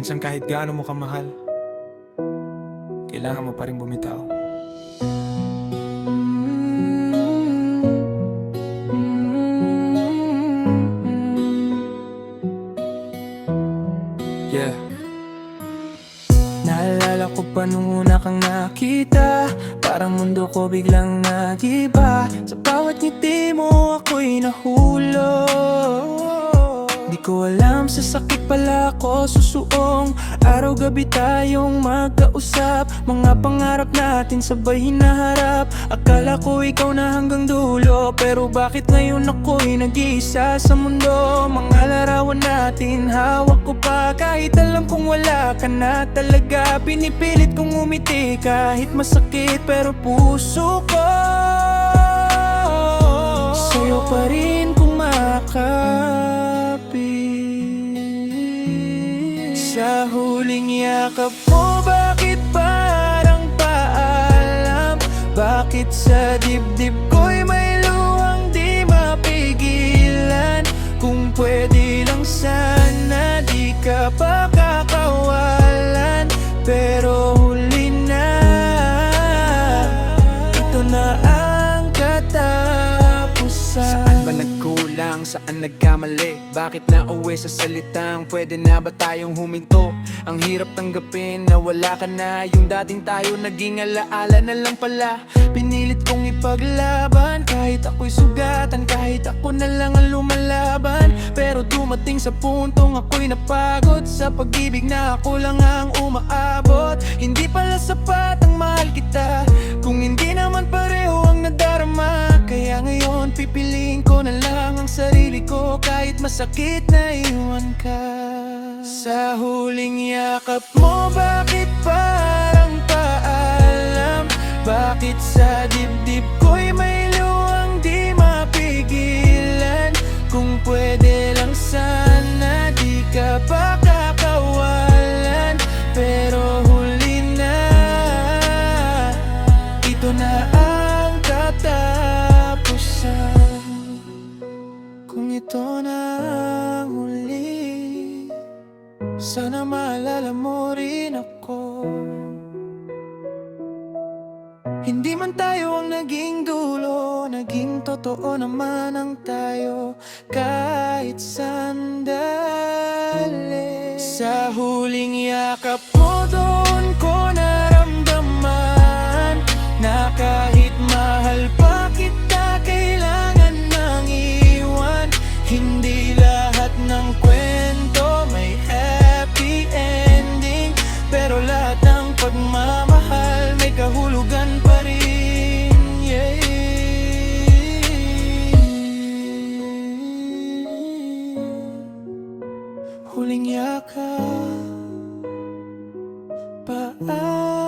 Minsan kahit gaano mo kamahal, kailangan mo pa rin bumitaw. Yeah. Naalala ko pa nung una kang nakita, parang mundo ko biglang nagiba. Sa bawat ngiti mo ako'y nahulog. Di ko alam, sa sakit pala ako susuong. Araw-gabi tayong magkausap, mga pangarap natin sabay hinaharap. Akala ko ikaw na hanggang dulo, pero bakit ngayon ako'y nag-iisa sa mundo? Mga larawan natin hawak ko pa, kahit alam kong wala ka na talaga. Pinipilit kong umiti kahit masakit, pero puso ko sa'yo pa rin kumakapit. Sa huling yakap mo, bakit parang paalam? Bakit sa dibdib ko'y may luwang di mapigilan? Kung pwede lang sana di ka pa kakawalan, pero huli na, ito na ang katapusan. Saan ba nagkulang? Saan nagkamali? Bakit nauwi sa salitang pwede na ba tayong huminto? Ang hirap tanggapin na wala ka na. Yung dating tayo naging alaala na lang pala. Pinilit kong ipaglaban kahit ako'y sugatan, kahit ako na lang ang lumalaban. Pero dumating sa puntong ako'y napagod sa pag-ibig na ako lang ang umaabot. Hindi pala sapat ang mahal kita kung hindi naman pareho ang nadarama. Kaya ngayon pipiliin ko na lang ang sarili ko, kahit masakit na iwan ka. Sa huling yakap mo, bakit parang paalam? Bakit sa dibdib ko'y may luwang di mapigilan? Kung pwede lang sana di ka pa kakawalan, pero huli na, ito na ang katapusan. Kung ito na ang huli, sana maalala mo rin ako. Hindi man tayo ang naging dulo, naging totoo naman ang tayo kahit sandali. Sa huling yakap mo, doon ko naramdaman na kahit mahal pa kita, kailangan nang iwan. Hindi lahat ng kwento may happy ending, pero lahat ng pagmamahal may kahulugan pa rin. Yeah. Huling yakap, paalam.